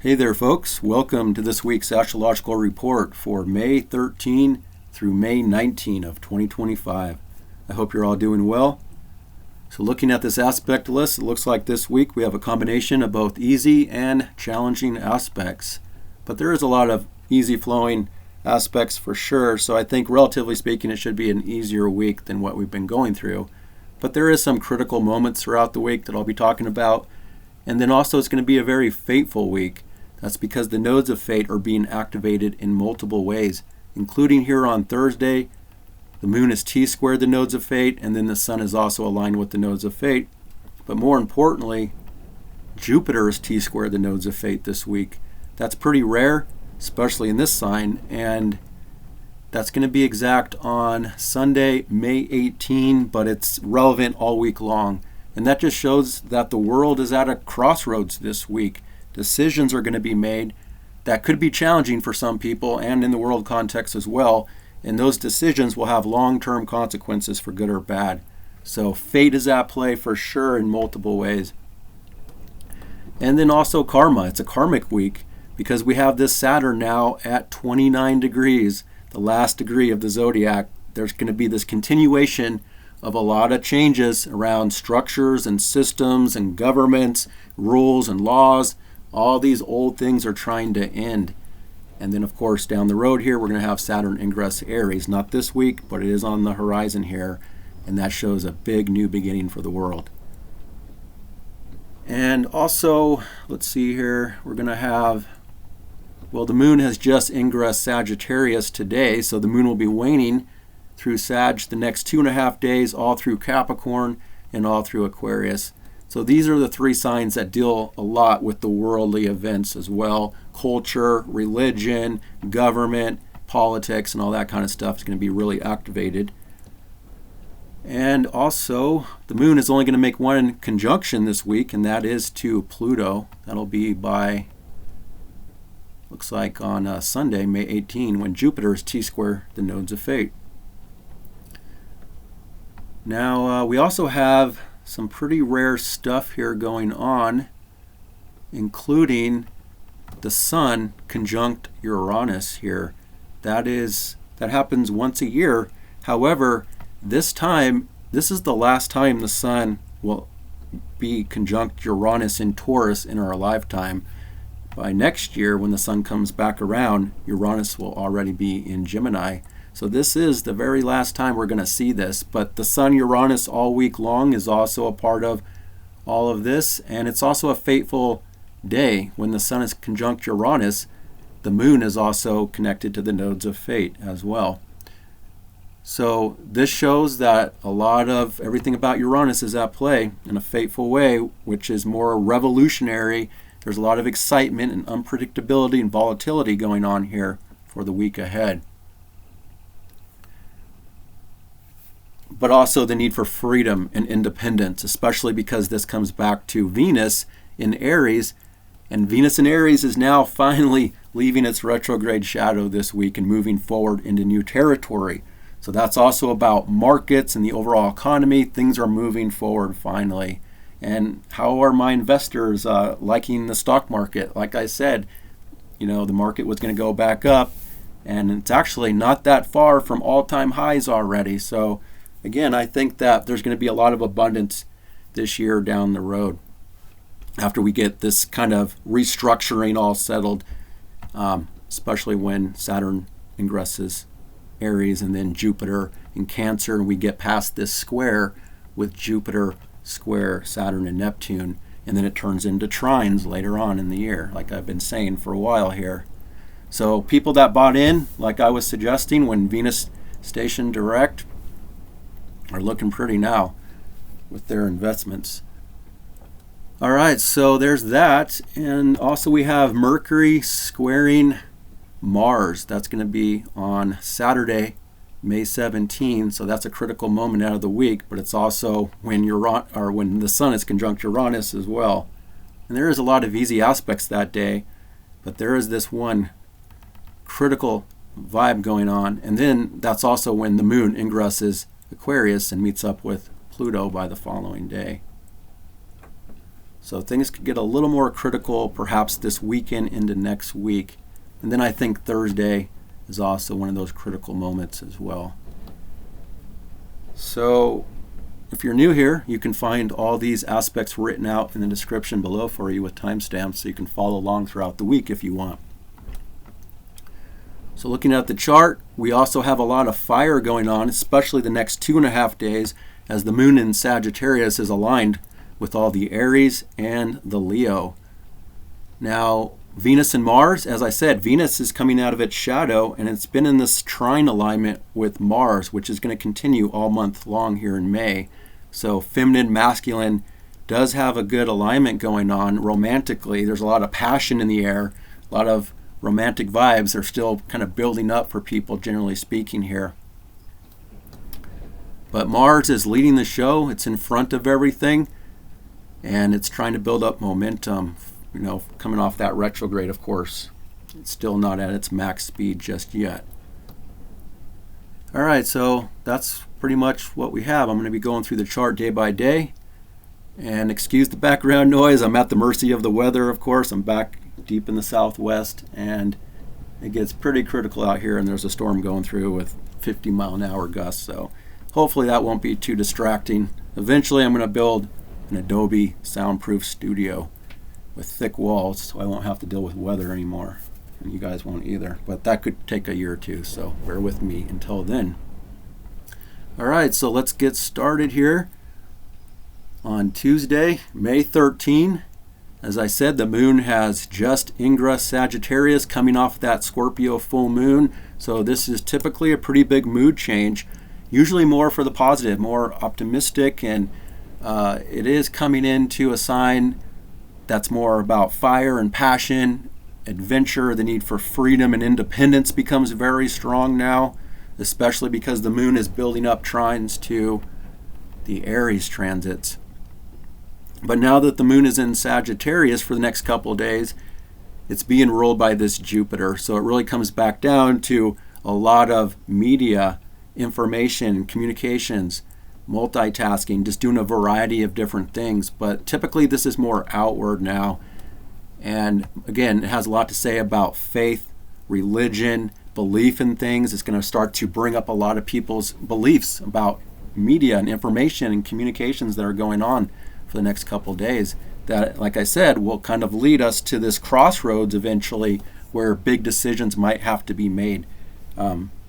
Hey there, folks. Welcome to this week's astrological report for May 13 through May 19 of 2025. I hope you're all doing well. So looking at this aspect list, it looks like this week we have a combination of both easy and challenging aspects. But there is a lot of easy flowing aspects for sure, so I think relatively speaking it should be an easier week than what we've been going through. But there is some critical moments throughout the week that I'll be talking about. And then also it's going to be a very fateful week. That's because the nodes of fate are being activated in multiple ways, including here on Thursday. The moon is T-squared the nodes of fate, and then the sun is also aligned with the nodes of fate. But more importantly, Jupiter is T-squared the nodes of fate this week. That's pretty rare, especially in this sign, and that's going to be exact on Sunday, May 18, but it's relevant all week long. And that just shows that the world is at a crossroads this week. Decisions are going to be made that could be challenging for some people and in the world context as well. And those decisions will have long-term consequences for good or bad. So fate is at play for sure in multiple ways. And then also karma. It's a karmic week because we have this Saturn now at 29 degrees, the last degree of the zodiac. There's going to be this continuation of a lot of changes around structures and systems and governments, rules and laws. All these old things are trying to end. And then, of course, down the road here, we're going to have Saturn ingress Aries. Not this week, but it is on the horizon here. And that shows a big new beginning for the world. And also, let's see here, we're going to have, well, the moon has just ingressed Sagittarius today. So the moon will be waning through Sag the next 2.5 days, all through Capricorn and all through Aquarius. So these are the three signs that deal a lot with the worldly events as well. Culture, religion, government, politics, and all that kind of stuff is going to be really activated. And also, the moon is only going to make one conjunction this week, and that is to Pluto. That'll be by, looks like on Sunday, May 18, when Jupiter is T-square the nodes of fate. Now, we also have some pretty rare stuff here going on, including the sun conjunct Uranus here. That happens once a year. However, this is the last time the sun will be conjunct Uranus in Taurus in our lifetime. By next year, when the sun comes back around, Uranus will already be in Gemini. So this is the very last time we're going to see this, but the Sun-Uranus all week long is also a part of all of this, and it's also a fateful day. When the sun is conjunct Uranus, the moon is also connected to the nodes of fate as well. So this shows that a lot of everything about Uranus is at play in a fateful way, which is more revolutionary. There's a lot of excitement and unpredictability and volatility going on here for the week ahead. But also the need for freedom and independence, especially because this comes back to Venus in Aries. And Venus in Aries is now finally leaving its retrograde shadow this week and moving forward into new territory. So that's also about markets and the overall economy. Things are moving forward finally. And how are my investors liking the stock market? Like I said, the market was going to go back up, and it's actually not that far from all-time highs already. So again, I think that there's going to be a lot of abundance this year down the road after we get this kind of restructuring all settled, especially when Saturn ingresses Aries and then Jupiter in Cancer, and we get past this square with Jupiter square Saturn and Neptune, and then it turns into trines later on in the year, like I've been saying for a while here. So people that bought in, like I was suggesting, when Venus stationed direct, are looking pretty now with their investments. All right, so there's that. And also we have Mercury squaring Mars. That's going to be on Saturday, May 17. So that's a critical moment out of the week, but it's also when the sun is conjunct Uranus as well. And there is a lot of easy aspects that day, but there is this one critical vibe going on. And then that's also when the moon ingresses Aquarius and meets up with Pluto by the following day. So things could get a little more critical perhaps this weekend into next week. And then I think Thursday is also one of those critical moments as well. So if you're new here, you can find all these aspects written out in the description below for you with timestamps, so you can follow along throughout the week if you want. So looking at the chart, we also have a lot of fire going on, especially the next 2.5 days, as the moon in Sagittarius is aligned with all the Aries and the Leo. Now, Venus and Mars, as I said, Venus is coming out of its shadow, and it's been in this trine alignment with Mars, which is going to continue all month long here in May. So feminine, masculine does have a good alignment going on romantically. There's a lot of passion in the air, a lot of romantic vibes are still kind of building up for people, generally speaking here. But Mars is leading the show. It's in front of everything, and it's trying to build up momentum, coming off that retrograde, of course. It's still not at its max speed just yet. All right, so that's pretty much what we have. I'm going to be going through the chart day by day. And excuse the background noise. I'm at the mercy of the weather, of course. I'm back deep in the southwest, and it gets pretty critical out here, and there's a storm going through with 50-mile-an-hour gusts. So hopefully that won't be too distracting. Eventually I'm going to build an Adobe soundproof studio with thick walls, so I won't have to deal with weather anymore, and you guys won't either. But that could take a year or two, so bear with me until then. All right, so let's get started here. On Tuesday, May 13, as I said, the moon has just ingress Sagittarius coming off that Scorpio full moon. So this is typically a pretty big mood change, usually more for the positive, more optimistic, and it is coming into a sign that's more about fire and passion, adventure. The need for freedom and independence becomes very strong now, especially because the moon is building up trines to the Aries transits. But now that the moon is in Sagittarius for the next couple of days, it's being ruled by this Jupiter. So it really comes back down to a lot of media, information, communications, multitasking, just doing a variety of different things. But typically this is more outward now. And again, it has a lot to say about faith, religion, belief in things. It's going to start to bring up a lot of people's beliefs about media and information and communications that are going on for the next couple of days, that, like I said, will kind of lead us to this crossroads eventually where big decisions might have to be made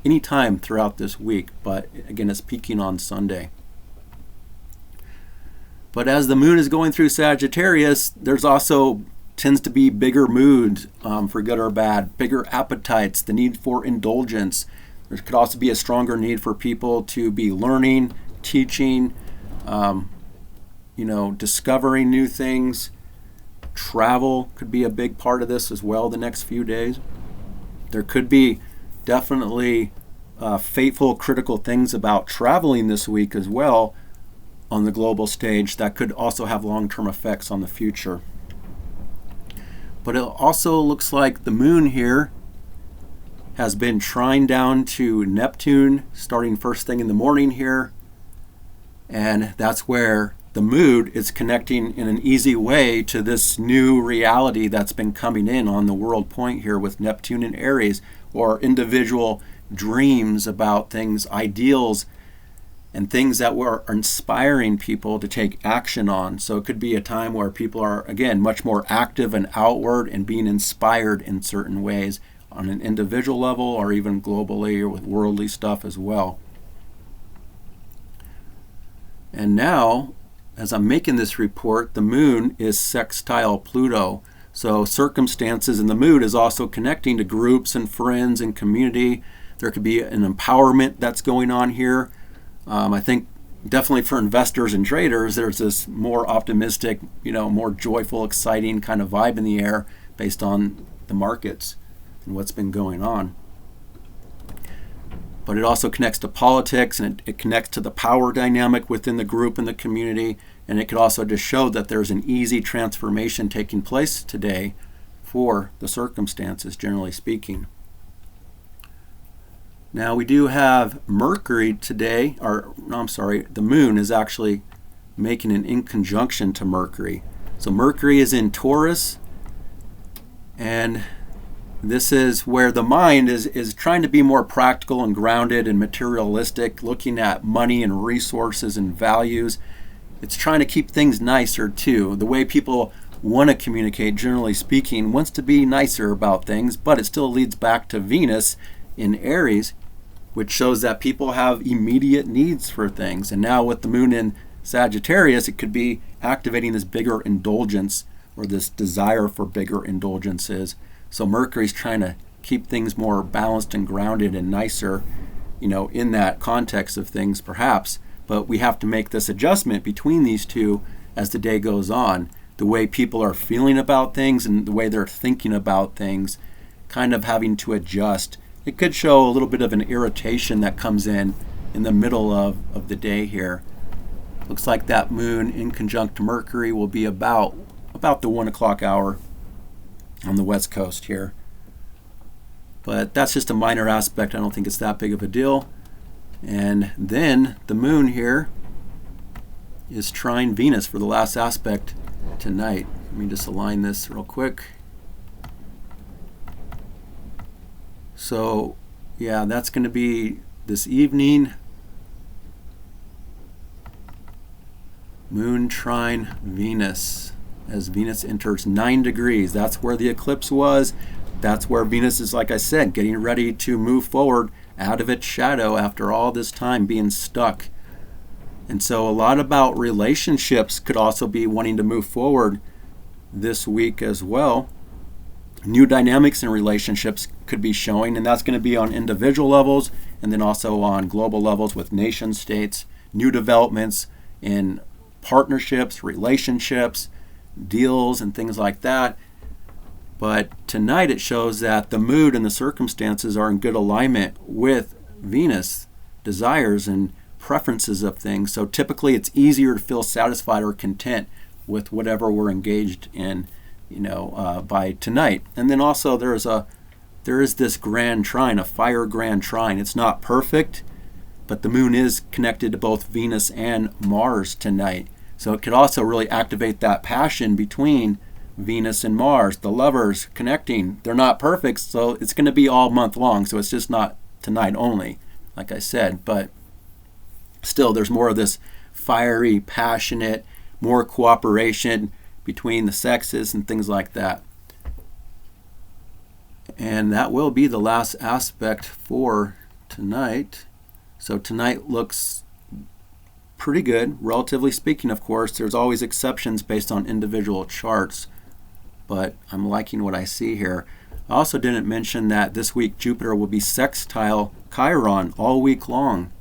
anytime throughout this week. But again, it's peaking on Sunday. But as the moon is going through Sagittarius, there's also tends to be bigger moods, for good or bad, bigger appetites, the need for indulgence. There could also be a stronger need for people to be learning, teaching, discovering new things. Travel could be a big part of this as well the next few days. There could be definitely fateful, critical things about traveling this week as well on the global stage that could also have long-term effects on the future. But it also looks like the moon here has been trined down to Neptune starting first thing in the morning here. And that's where the mood is connecting in an easy way to this new reality that's been coming in on the world point here with Neptune and Aries, or individual dreams about things, ideals, and things that were inspiring people to take action on. So it could be a time where people are, again, much more active and outward and being inspired in certain ways on an individual level or even globally or with worldly stuff as well. And now, as I'm making this report, the moon is sextile Pluto. So circumstances in the mood is also connecting to groups and friends and community. There could be an empowerment that's going on here. I think definitely for investors and traders, there's this more optimistic, more joyful, exciting kind of vibe in the air based on the markets and what's been going on. But it also connects to politics, and it connects to the power dynamic within the group and the community. And it could also just show that there's an easy transformation taking place today for the circumstances, generally speaking. Now we do have Mercury today, the moon is actually making an in conjunction to Mercury. So Mercury is in Taurus, and this is where the mind is trying to be more practical and grounded and materialistic, looking at money and resources and values. It's trying to keep things nicer too. The way people want to communicate, generally speaking, wants to be nicer about things, but it still leads back to Venus in Aries, which shows that people have immediate needs for things. And now with the moon in Sagittarius, it could be activating this bigger indulgence or this desire for bigger indulgences. So Mercury's trying to keep things more balanced and grounded and nicer, in that context of things perhaps. But we have to make this adjustment between these two as the day goes on. The way people are feeling about things and the way they're thinking about things, kind of having to adjust. It could show a little bit of an irritation that comes in the middle of the day here. Looks like that moon in conjunct Mercury will be about the 1 o'clock hour on the west coast here. But that's just a minor aspect. I don't think it's that big of a deal. And then the moon here is trine Venus for the last aspect tonight. Let me just align this real quick. So yeah, that's going to be this evening. Moon trine Venus as Venus enters 9 degrees. That's where the eclipse was. That's where Venus is, like I said, getting ready to move forward out of its shadow after all this time being stuck. And so a lot about relationships could also be wanting to move forward this week as well. New dynamics in relationships could be showing, and that's going to be on individual levels and then also on global levels with nation states. New developments in partnerships, relationships, deals, and things like that. But tonight it shows that the mood and the circumstances are in good alignment with Venus desires and preferences of things. So typically it's easier to feel satisfied or content with whatever we're engaged in, by tonight. And then also there is this grand trine, a fire grand trine. It's not perfect, but the moon is connected to both Venus and Mars tonight. So it could also really activate that passion between Venus and Mars, the lovers connecting. They're not perfect, so it's going to be all month long. So it's just not tonight only, like I said. But still, there's more of this fiery, passionate, more cooperation between the sexes and things like that. And that will be the last aspect for tonight. So tonight looks pretty good, relatively speaking, of course. There's always exceptions based on individual charts, but I'm liking what I see here. I also didn't mention that this week Jupiter will be sextile Chiron all week long.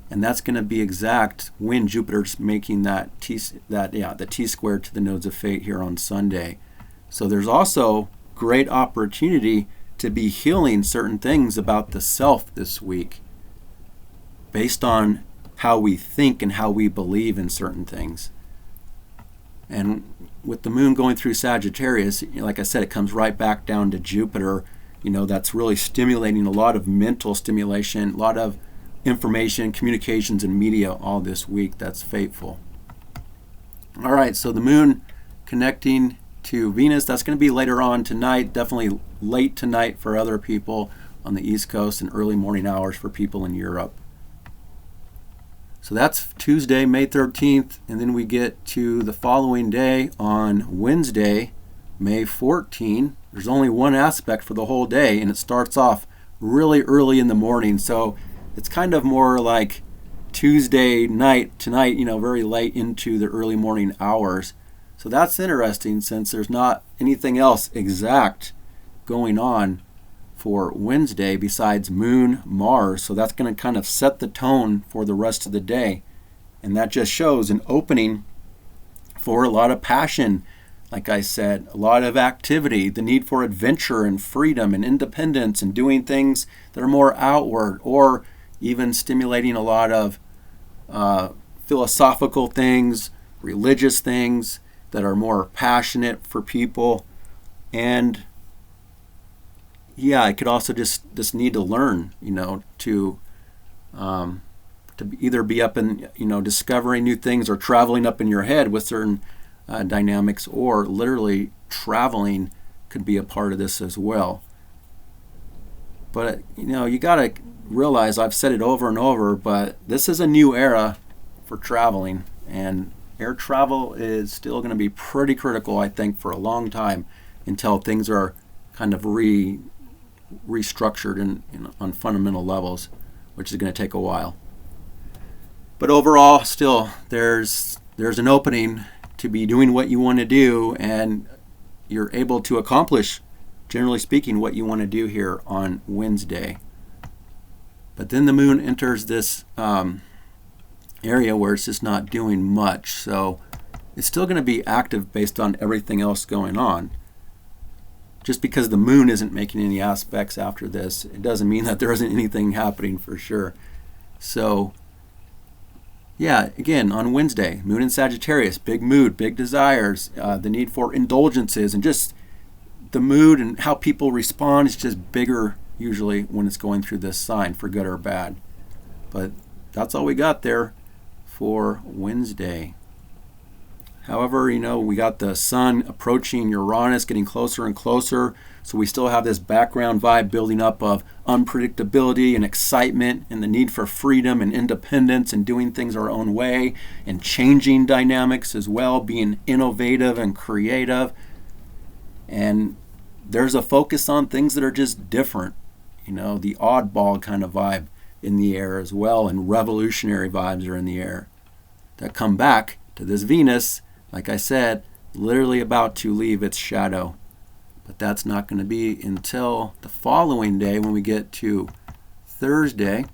And that's going to be exact when Jupiter's making the T squared to the nodes of fate here on Sunday. So there's also great opportunity to be healing certain things about the self this week based on how we think and how we believe in certain things. And with the moon going through Sagittarius, like I said, it comes right back down to Jupiter. That's really stimulating a lot of mental stimulation, a lot of information, communications, and media all this week. That's fateful. All right, so the moon connecting to Venus, that's going to be later on tonight, definitely late tonight for other people on the East Coast and early morning hours for people in Europe. So that's Tuesday, May 13th, and then we get to the following day on Wednesday, May 14th. There's only one aspect for the whole day, and it starts off really early in the morning. So it's kind of more like Tuesday night tonight, very late into the early morning hours. So that's interesting since there's not anything else exact going on for Wednesday besides Moon, Mars. So that's going to kind of set the tone for the rest of the day. And that just shows an opening for a lot of passion. Like I said, a lot of activity, the need for adventure and freedom and independence and doing things that are more outward, or even stimulating a lot of philosophical things, religious things that are more passionate for people. And I could also just need to learn, to either be up in, discovering new things or traveling up in your head with certain dynamics, or literally traveling could be a part of this as well. But you got to realize, I've said it over and over, but this is a new era for traveling, and air travel is still going to be pretty critical, I think, for a long time until things are kind of restructured on fundamental levels, which is going to take a while. But overall, still, there's an opening to be doing what you want to do, and you're able to accomplish, generally speaking, what you want to do here on Wednesday. But then the moon enters this area where it's just not doing much. So it's still going to be active based on everything else going on. Just because the moon isn't making any aspects after this, it doesn't mean that there isn't anything happening for sure. So yeah, again, on Wednesday, moon in Sagittarius, big mood, big desires, the need for indulgences, and just the mood and how people respond is just bigger usually when it's going through this sign, for good or bad. But that's all we got there for Wednesday. However, we got the sun approaching Uranus, getting closer and closer. So we still have this background vibe building up of unpredictability and excitement and the need for freedom and independence and doing things our own way and changing dynamics as well, being innovative and creative. And there's a focus on things that are just different, the oddball kind of vibe in the air as well, and revolutionary vibes are in the air that come back to this Venus, like I said, literally about to leave its shadow. But that's not going to be until the following day when we get to Thursday,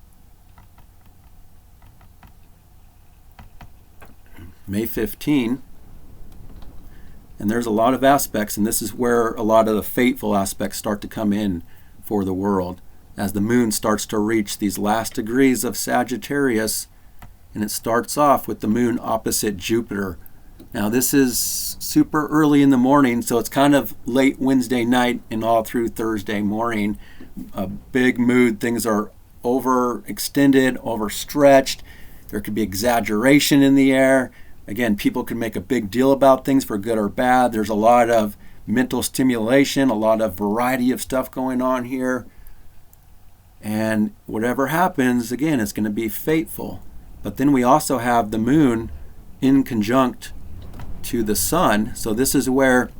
May 15. And there's a lot of aspects, and this is where a lot of the fateful aspects start to come in for the world, as the moon starts to reach these last degrees of Sagittarius, and it starts off with the moon opposite Jupiter. Now this is super early in the morning, so it's kind of late Wednesday night and all through Thursday morning. A big mood, things are overextended, overstretched. There could be exaggeration in the air. Again, people can make a big deal about things for good or bad. There's a lot of mental stimulation, a lot of variety of stuff going on here. And whatever happens, again, it's going to be fateful. But then we also have the moon in conjunct to the sun. So this is where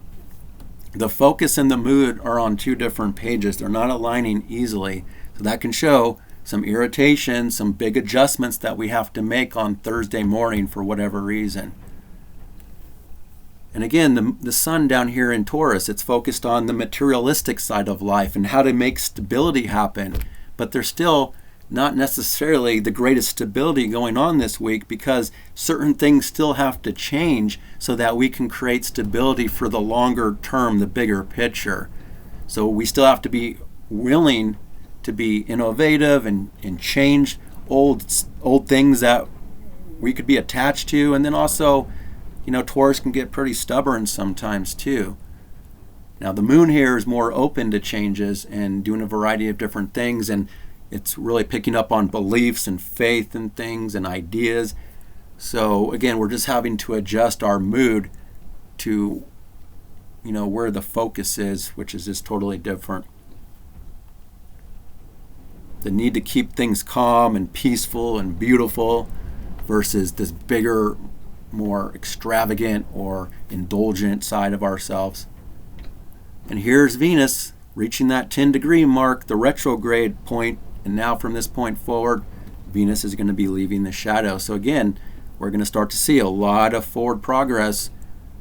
the focus and the mood are on two different pages. They're not aligning easily. So that can show some irritation, some big adjustments that we have to make on Thursday morning for whatever reason. And again, the sun down here in Taurus, it's focused on the materialistic side of life and how to make stability happen. But there's still not necessarily the greatest stability going on this week, because certain things still have to change so that we can create stability for the longer term, the bigger picture. So we still have to be willing to be innovative and change old things that we could be attached to. And then also, Taurus can get pretty stubborn sometimes too. Now the moon here is more open to changes and doing a variety of different things, and it's really picking up on beliefs and faith and things and ideas. So again, we're just having to adjust our mood to where the focus is, which is just totally different. The need to keep things calm and peaceful and beautiful versus this bigger, more extravagant or indulgent side of ourselves. And here's Venus reaching that 10-degree mark, the retrograde point, and now from this point forward, Venus is going to be leaving the shadow. So again, we're going to start to see a lot of forward progress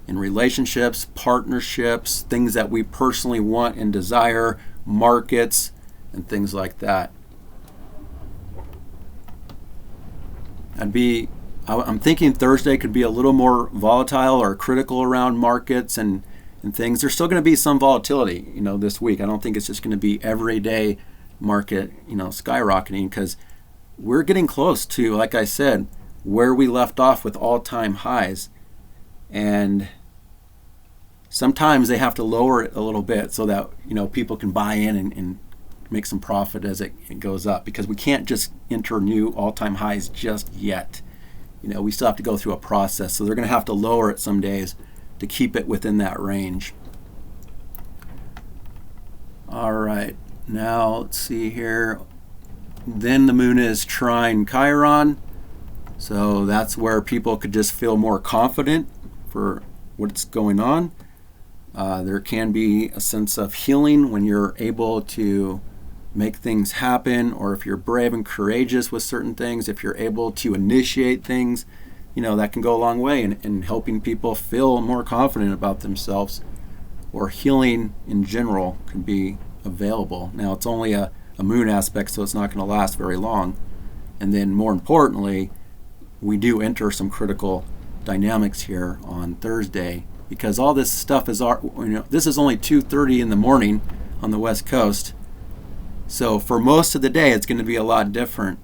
in relationships, partnerships, things that we personally want and desire, markets, and things like that. I'm thinking Thursday could be a little more volatile or critical around markets and things. There's still going to be some volatility, this week. I don't think it's just going to be everyday market, skyrocketing, because we're getting close to, like I said, where we left off with all-time highs. And sometimes they have to lower it a little bit so that, people can buy in and make some profit as it goes up, because we can't just enter new all-time highs just yet. We still have to go through a process. So they're going to have to lower it some days to keep it within that range. All right, now let's see here. Then the moon is trine Chiron, so that's where people could just feel more confident for what's going on. There can be a sense of healing when you're able to make things happen, or if you're brave and courageous with certain things, if you're able to initiate things, that can go a long way in helping people feel more confident about themselves, or healing in general can be available. Now, it's only a moon aspect, so it's not going to last very long. And then more importantly, we do enter some critical dynamics here on Thursday, because all this stuff is, this is only 2:30 in the morning on the West Coast. So for most of the day, it's going to be a lot different,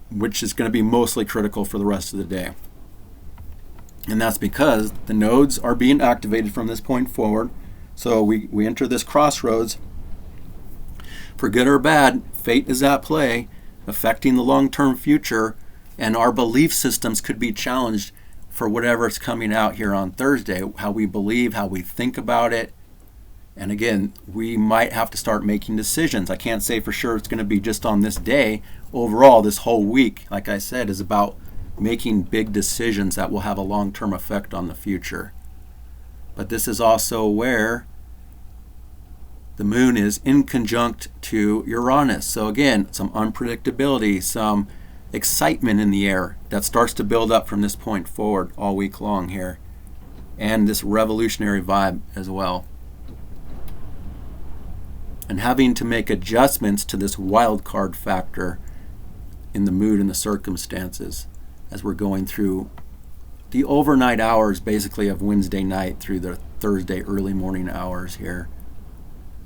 which is going to be mostly critical for the rest of the day. And that's because the nodes are being activated from this point forward. So we enter this crossroads. For good or bad, fate is at play, affecting the long-term future, and our belief systems could be challenged for whatever is coming out here on Thursday, how we believe, how we think about it. And again, we might have to start making decisions. I can't say for sure it's going to be just on this day. Overall, this whole week, like I said, is about making big decisions that will have a long-term effect on the future. But this is also where the moon is in conjunct to Uranus. So again, some unpredictability, some excitement in the air that starts to build up from this point forward all week long here. And this revolutionary vibe as well. And having to make adjustments to this wild card factor in the mood and the circumstances as we're going through the overnight hours basically of Wednesday night through the Thursday early morning hours here.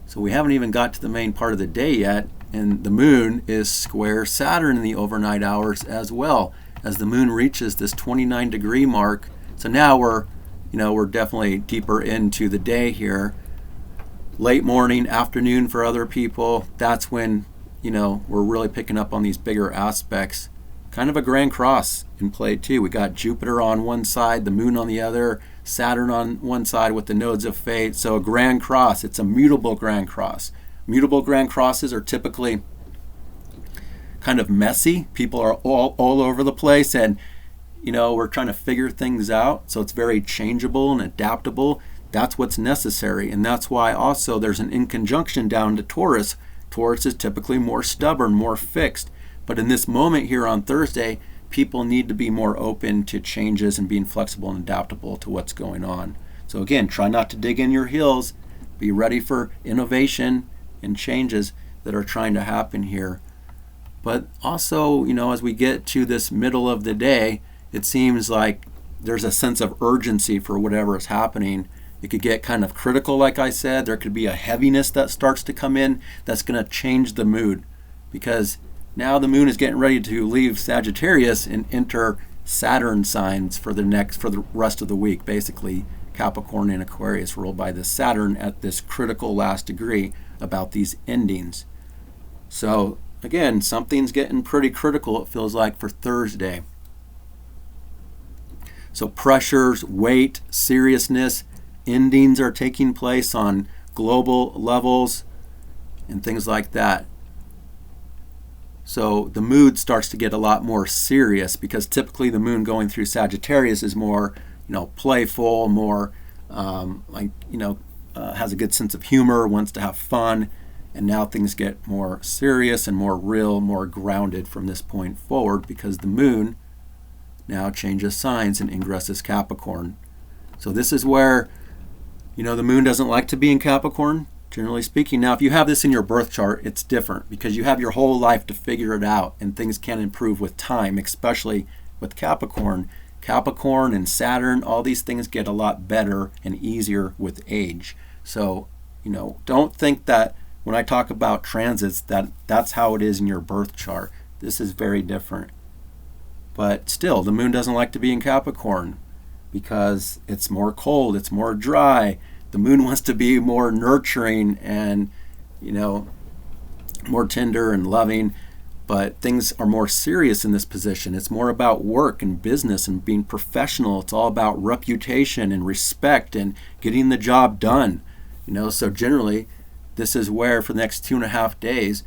So we haven't even got to the main part of the day yet, and the moon is square Saturn in the overnight hours as well, as the moon reaches this 29 degree mark. So now we're definitely deeper into the day here. Late morning, afternoon for other people, that's when, we're really picking up on these bigger aspects. Kind of a grand cross in play too. We got Jupiter on one side, the moon on the other, Saturn on one side with the nodes of fate. So a grand cross, it's a mutable grand cross. Mutable grand crosses are typically kind of messy. People are all over the place, and we're trying to figure things out. So it's very changeable and adaptable. That's what's necessary, and that's why also there's an inconjunction down to Taurus. Taurus is typically more stubborn, more fixed. But in this moment here on Thursday, people need to be more open to changes and being flexible and adaptable to what's going on. So again, try not to dig in your heels. Be ready for innovation and changes that are trying to happen here. But also, as we get to this middle of the day, it seems like there's a sense of urgency for whatever is happening. It could get kind of critical, like I said. There could be a heaviness that starts to come in that's going to change the mood, because now the moon is getting ready to leave Sagittarius and enter Saturn signs for the rest of the week. Basically, Capricorn and Aquarius ruled by the Saturn at this critical last degree about these endings. So again, something's getting pretty critical, it feels like, for Thursday. So pressures, weight, seriousness, endings are taking place on global levels and things like that. So the mood starts to get a lot more serious, because typically the moon going through Sagittarius is more, playful, more has a good sense of humor, wants to have fun. And now things get more serious and more real, more grounded from this point forward, because the moon now changes signs and ingresses Capricorn. So this is where, the moon doesn't like to be in Capricorn, generally speaking. Now, if you have this in your birth chart, it's different, because you have your whole life to figure it out, and things can improve with time, especially with Capricorn. Capricorn and Saturn, all these things get a lot better and easier with age. So, don't think that when I talk about transits that's how it is in your birth chart. This is very different. But still, the moon doesn't like to be in Capricorn because it's more cold, it's more dry. The moon wants to be more nurturing and, more tender and loving. but things are more serious in this position. It's more about work and business and being professional. It's all about reputation and respect and getting the job done. So generally, this is where for the next 2.5 days,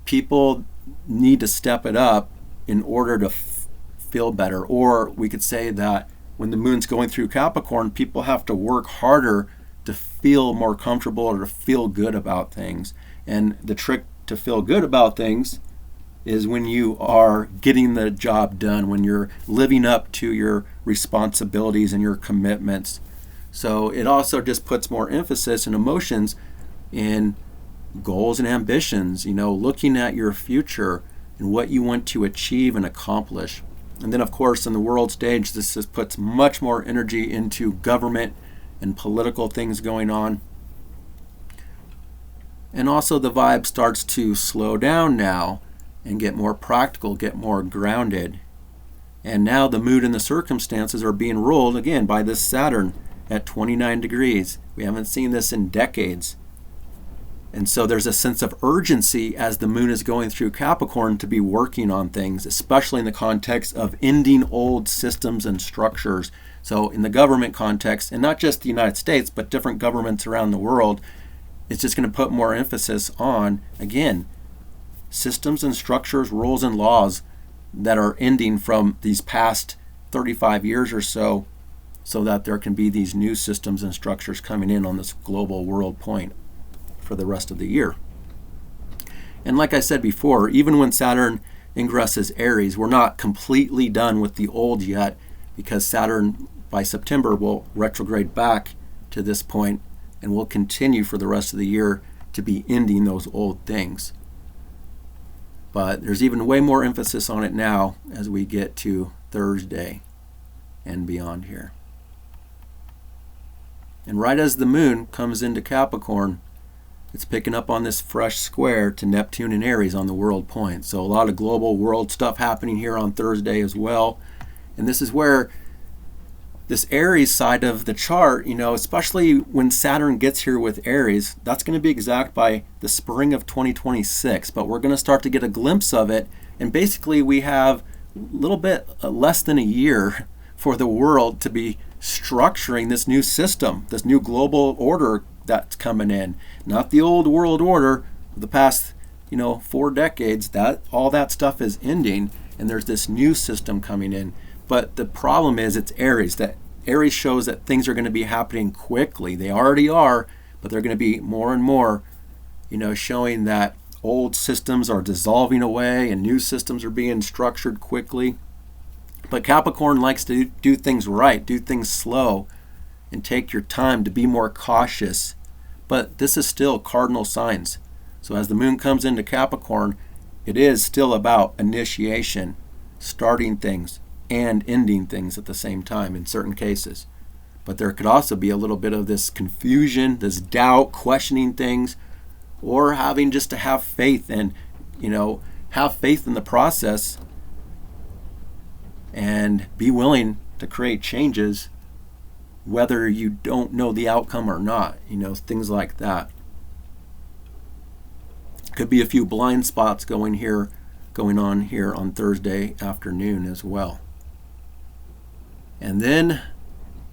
people need to step it up in order to feel better. Or we could say that when the moon's going through Capricorn, people have to work harder to feel more comfortable or to feel good about things. And the trick to feel good about things is when you are getting the job done, when you're living up to your responsibilities and your commitments. So it also just puts more emphasis and emotions in goals and ambitions, looking at your future and what you want to achieve and accomplish. And then, of course, on the world stage, this just puts much more energy into government and political things going on. And also the vibe starts to slow down now and get more practical, get more grounded. And now the mood and the circumstances are being ruled, again, by this Saturn at 29 degrees. We haven't seen this in decades. And so there's a sense of urgency as the moon is going through Capricorn to be working on things, especially in the context of ending old systems and structures. So in the government context, and not just the United States, but different governments around the world, it's just going to put more emphasis on, again, systems and structures, rules and laws that are ending from these past 35 years or so that there can be these new systems and structures coming in on this global world point for the rest of the year. And like I said before, even when Saturn ingresses Aries, we're not completely done with the old yet, because Saturn by September will retrograde back to this point and will continue for the rest of the year to be ending those old things. But there's even way more emphasis on it now as we get to Thursday and beyond here. And right as the moon comes into Capricorn, it's picking up on this fresh square to Neptune and Aries on the world point. So a lot of global world stuff happening here on Thursday as well. And this is where this Aries side of the chart, especially when Saturn gets here with Aries, that's going to be exact by the spring of 2026. But we're going to start to get a glimpse of it. And basically we have a little bit less than a year for the world to be structuring this new system, this new global order that's coming in. Not the old world order of the past, 4 decades. That all that stuff is ending, and there's this new system coming in. But the problem is it's Aries. That Aries shows that things are going to be happening quickly. They already are, but they're going to be more and more, showing that old systems are dissolving away and new systems are being structured quickly. But Capricorn likes to do things right, do things slow, and take your time to be more cautious. But this is still cardinal signs. So as the moon comes into Capricorn, it is still about initiation, starting things, and ending things at the same time in certain cases. But there could also be a little bit of this confusion, this doubt, questioning things, or having just to have faith and, have faith in the process and be willing to create changes whether you don't know the outcome or not, things like that. Could be a few blind spots going on here on Thursday afternoon as well. And then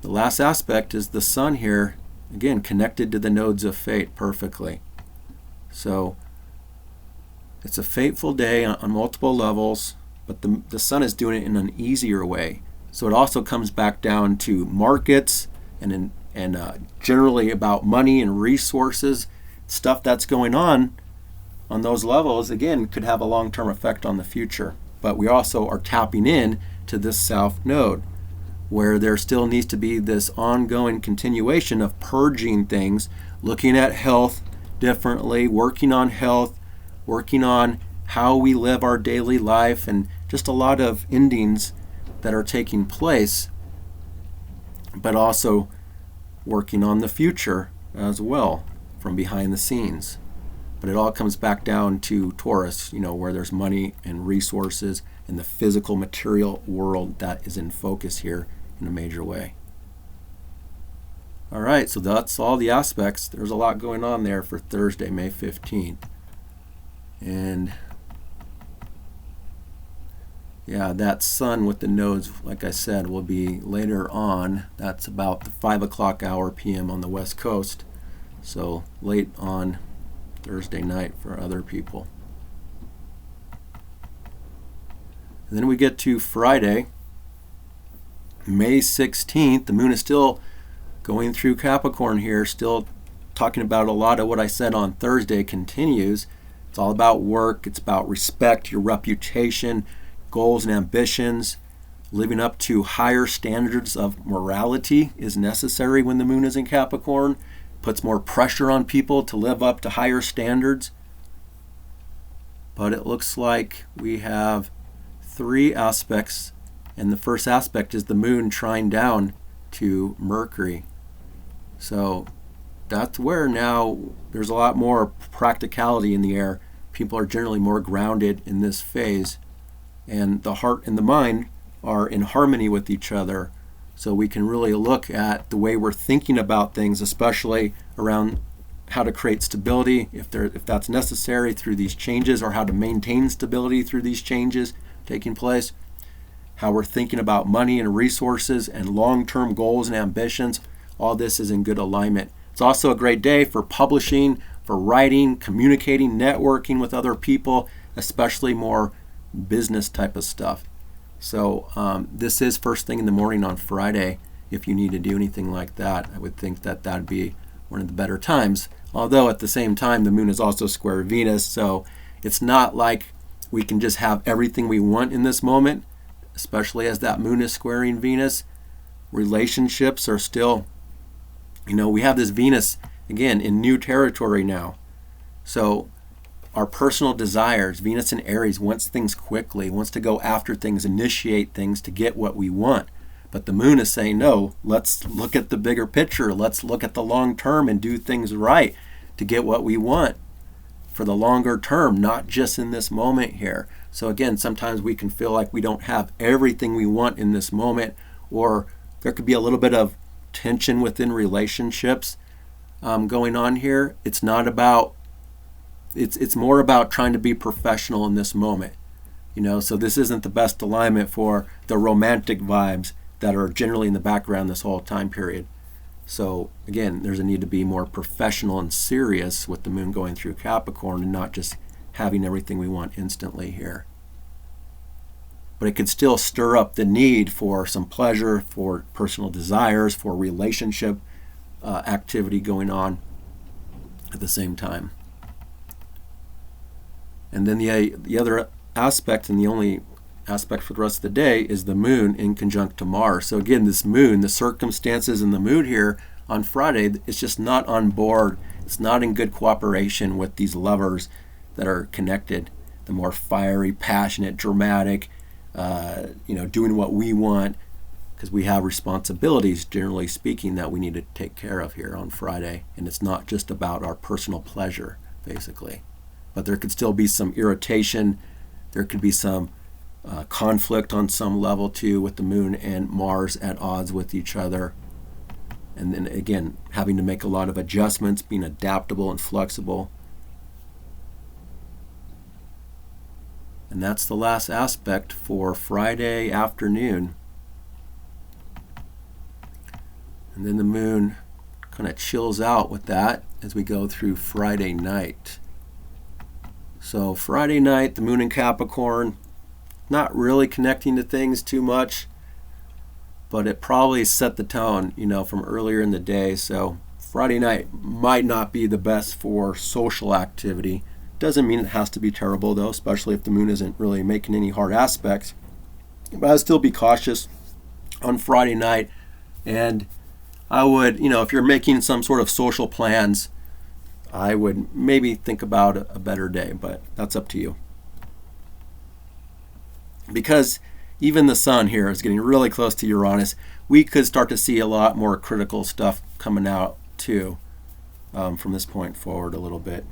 the last aspect is the sun here, again, connected to the nodes of fate perfectly. So it's a fateful day on multiple levels, but the sun is doing it in an easier way. So it also comes back down to markets and generally about money and resources. Stuff that's going on those levels, again, could have a long-term effect on the future. But we also are tapping in to this south node, where there still needs to be this ongoing continuation of purging things, looking at health differently, working on health, working on how we live our daily life, and just a lot of endings that are taking place, but also working on the future as well from behind the scenes. But it all comes back down to Taurus, where there's money and resources and the physical material world that is in focus here in a major way. All right, so that's all the aspects. There's a lot going on there for Thursday, May 15th. And Yeah, that sun with the nodes, like I said, will be later on. That's about the 5 o'clock hour p.m. on the West Coast. So late on Thursday night for other people. And then we get to Friday, May 16th. The moon is still going through Capricorn here, still talking about a lot of what I said on Thursday continues. It's all about work. It's about respect, your reputation, goals and ambitions. Living up to higher standards of morality is necessary when the moon is in Capricorn. Puts more pressure on people to live up to higher standards. But it looks like we have 3 aspects, and the first aspect is the moon trine down to Mercury. So that's where now there's a lot more practicality in the air. People are generally more grounded in this phase, and the heart and the mind are in harmony with each other. So we can really look at the way we're thinking about things, especially around how to create stability if that's necessary through these changes, or how to maintain stability through these changes taking place. How we're thinking about money and resources and long-term goals and ambitions. All this is in good alignment. It's also a great day for publishing, for writing, communicating, networking with other people, especially more business type of stuff. So this is first thing in the morning on Friday. If you need to do anything like that, I would think that that'd be one of the better times. Although at the same time, the moon is also square Venus, so it's not like we can just have everything we want in this moment, especially as that moon is squaring Venus. Relationships are still, we have this Venus, again, in new territory now. So our personal desires, Venus in Aries wants things quickly, wants to go after things, initiate things to get what we want. But the moon is saying, no, let's look at the bigger picture. Let's look at the long term and do things right to get what we want for the longer term, not just in this moment here. So again, sometimes we can feel like we don't have everything we want in this moment, or there could be a little bit of tension within relationships going on here. It's not about, it's more about trying to be professional in this moment. So this isn't the best alignment for the romantic vibes that are generally in the background this whole time period. So again, there's a need to be more professional and serious with the moon going through Capricorn, and not just having everything we want instantly here. But it could still stir up the need for some pleasure, for personal desires, for relationship activity going on at the same time. And then the other aspect, and the only aspect for the rest of the day, is the moon in conjunct to Mars. So again, this moon, the circumstances and the mood here on Friday, it's just not on board. It's not in good cooperation with these lovers that are connected. The more fiery, passionate, dramatic, doing what we want, because we have responsibilities, generally speaking, that we need to take care of here on Friday. And it's not just about our personal pleasure, basically. But there could still be some irritation. There could be some conflict on some level too, with the moon and Mars at odds with each other. And then again, having to make a lot of adjustments, being adaptable and flexible. And that's the last aspect for Friday afternoon. And then the moon kind of chills out with that as we go through Friday night. So Friday night, the moon in Capricorn, not really connecting to things too much, but it probably set the tone, from earlier in the day. So Friday night might not be the best for social activity. Doesn't mean it has to be terrible, though, especially if the moon isn't really making any hard aspects. But I'd still be cautious on Friday night. And I would, if you're making some sort of social plans, I would maybe think about a better day, but that's up to you. Because even the sun here is getting really close to Uranus, we could start to see a lot more critical stuff coming out too from this point forward a little bit.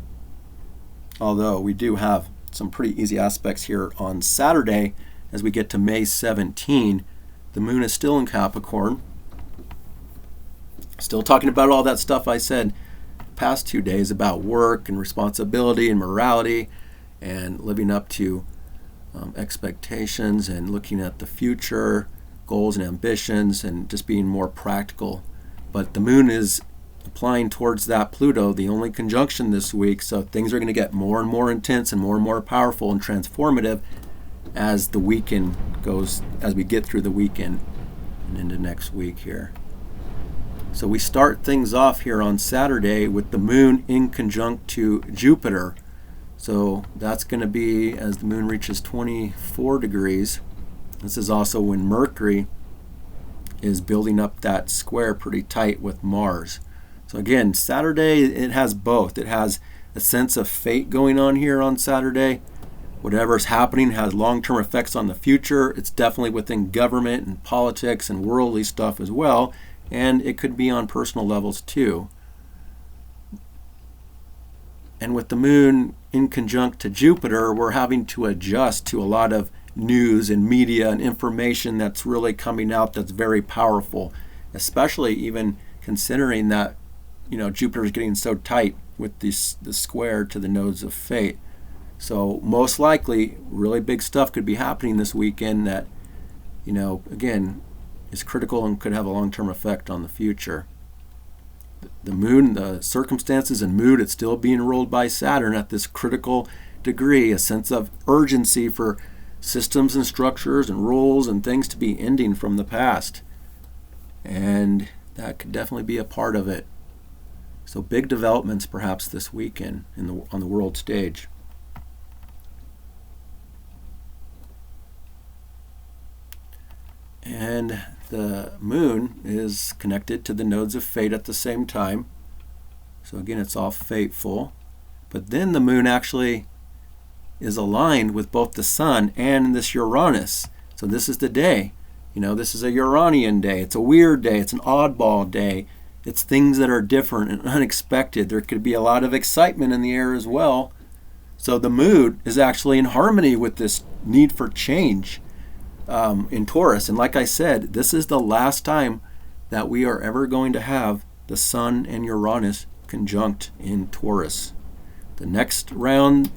Although we do have some pretty easy aspects here on Saturday as we get to May 17. The moon is still in Capricorn. Still talking about all that stuff I said past 2 days about work and responsibility and morality and living up to expectations and looking at the future, goals and ambitions, and just being more practical. But the moon is applying towards that Pluto, the only conjunction this week, so things are going to get more and more intense and more powerful and transformative as the weekend goes, as we get through the weekend and into next week here. So we start things off here on Saturday with the moon in conjunct to Jupiter. So that's going to be as the moon reaches 24 degrees. This is also when Mercury is building up that square pretty tight with Mars. So again, Saturday, it has both. It has a sense of fate going on here on Saturday. Whatever's happening has long-term effects on the future. It's definitely within government and politics and worldly stuff as well. And it could be on personal levels too. And with the moon in conjunct to Jupiter, we're having to adjust to a lot of news and media and information that's really coming out that's very powerful, especially even considering that, Jupiter is getting so tight with the square to the nodes of fate. So most likely, really big stuff could be happening this weekend that, again, is critical and could have a long-term effect on the future. The moon, the circumstances and mood, it's still being ruled by Saturn at this critical degree, a sense of urgency for systems and structures and rules and things to be ending from the past. And that could definitely be a part of it. So big developments perhaps this weekend on the world stage. And the moon is connected to the nodes of fate at the same time. So again, it's all fateful. But then the moon actually is aligned with both the sun and this Uranus. So this is the day. This is a Uranian day. It's a weird day. It's an oddball day. It's things that are different and unexpected. There could be a lot of excitement in the air as well. So the mood is actually in harmony with this need for change in Taurus. And like I said, this is the last time that we are ever going to have the sun and Uranus conjunct in Taurus. The next round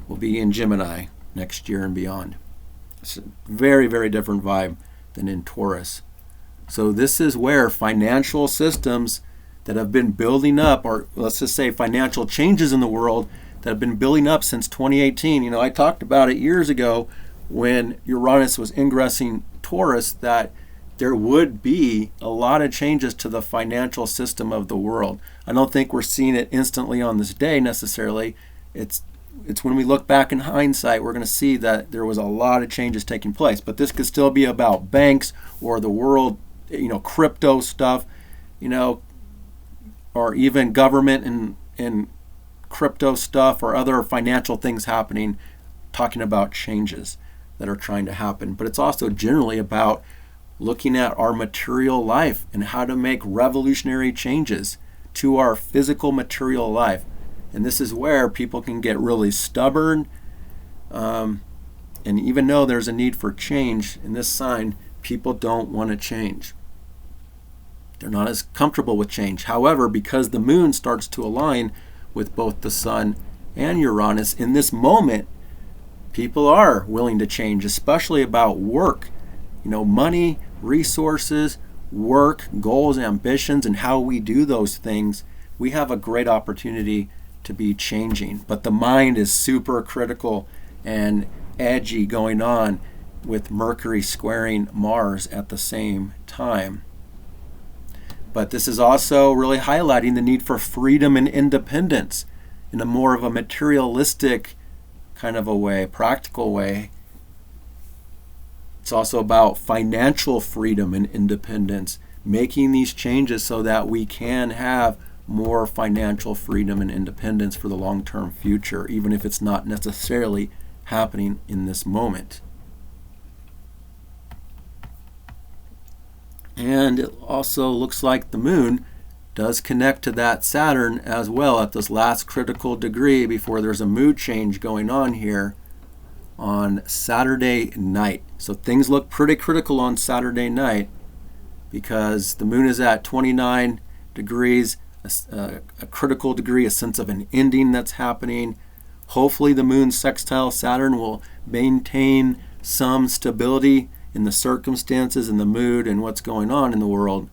will be in Gemini next year and beyond. It's a very, very different vibe than in Taurus. So this is where financial systems that have been building up, or let's just say financial changes in the world that have been building up since 2018. I talked about it years ago when Uranus was ingressing Taurus that there would be a lot of changes to the financial system of the world. I don't think we're seeing it instantly on this day necessarily. It's when we look back in hindsight, we're going to see that there was a lot of changes taking place. But this could still be about banks or the world, crypto stuff, or even government and crypto stuff or other financial things happening, talking about changes that are trying to happen. But it's also generally about looking at our material life and how to make revolutionary changes to our physical material life. And this is where people can get really stubborn. And even though there's a need for change in this sign, people don't want to change. They're not as comfortable with change. However, because the moon starts to align with both the sun and Uranus, in this moment, people are willing to change, especially about work. Money, resources, work, goals, ambitions, and how we do those things. We have a great opportunity to be changing. But the mind is super critical and edgy going on with Mercury squaring Mars at the same time. But this is also really highlighting the need for freedom and independence in a more of a materialistic kind of a way, practical way. It's also about financial freedom and independence, making these changes so that we can have more financial freedom and independence for the long-term future, even if it's not necessarily happening in this moment. And it also looks like the moon does connect to that Saturn as well at this last critical degree before there's a mood change going on here on Saturday night. So things look pretty critical on Saturday night because the moon is at 29 degrees, a critical degree, a sense of an ending that's happening. Hopefully the moon sextile Saturn will maintain some stability in the circumstances and the mood and what's going on in the world.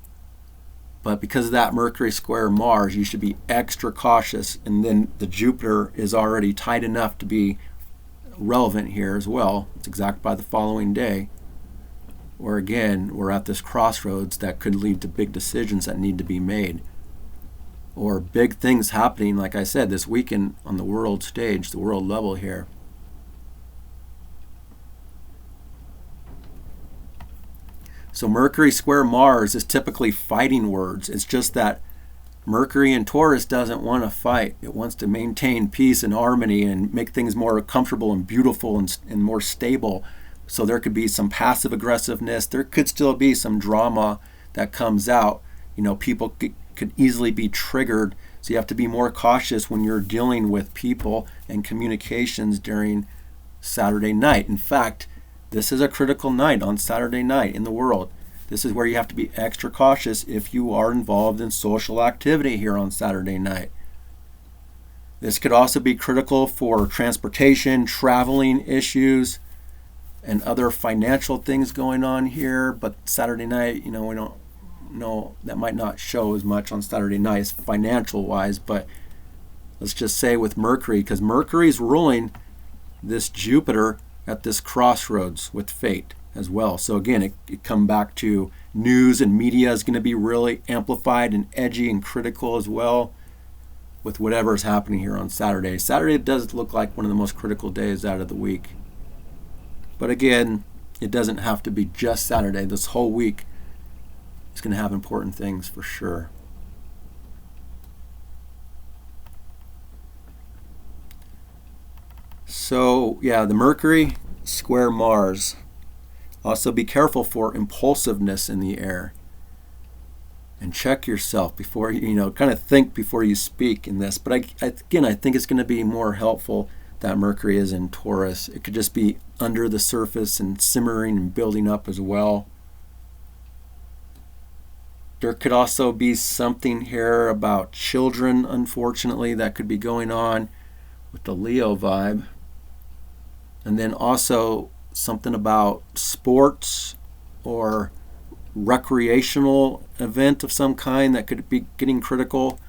But because of that Mercury square Mars, you should be extra cautious. And then the Jupiter is already tight enough to be relevant here as well. It's exact by the following day, where again, we're at this crossroads that could lead to big decisions that need to be made. Or big things happening, like I said, this weekend on the world stage, the world level here. So Mercury square Mars is typically fighting words. It's just that Mercury in Taurus doesn't want to fight. It wants to maintain peace and harmony and make things more comfortable and beautiful and more stable. So there could be some passive aggressiveness. There could still be some drama that comes out. People could easily be triggered. So you have to be more cautious when you're dealing with people and communications during Saturday night. In fact, this is a critical night on Saturday night in the world. This is where you have to be extra cautious if you are involved in social activity here on Saturday night. This could also be critical for transportation, traveling issues, and other financial things going on here. But Saturday night, we don't know, that might not show as much on Saturday nights financial wise. But let's just say with Mercury, because Mercury's ruling this Jupiter at this crossroads with fate as well. So again, it come back to news and media is going to be really amplified and edgy and critical as well with whatever is happening here on Saturday. Saturday does look like one of the most critical days out of the week. But again, it doesn't have to be just Saturday. This whole week is going to have important things for sure. So yeah, the Mercury square Mars. Also be careful for impulsiveness in the air. And check yourself before kind of think before you speak in this. But I think it's going to be more helpful that Mercury is in Taurus. It could just be under the surface and simmering and building up as well. There could also be something here about children, unfortunately, that could be going on with the Leo vibe. And then also something about sports or recreational event of some kind that could be getting critical.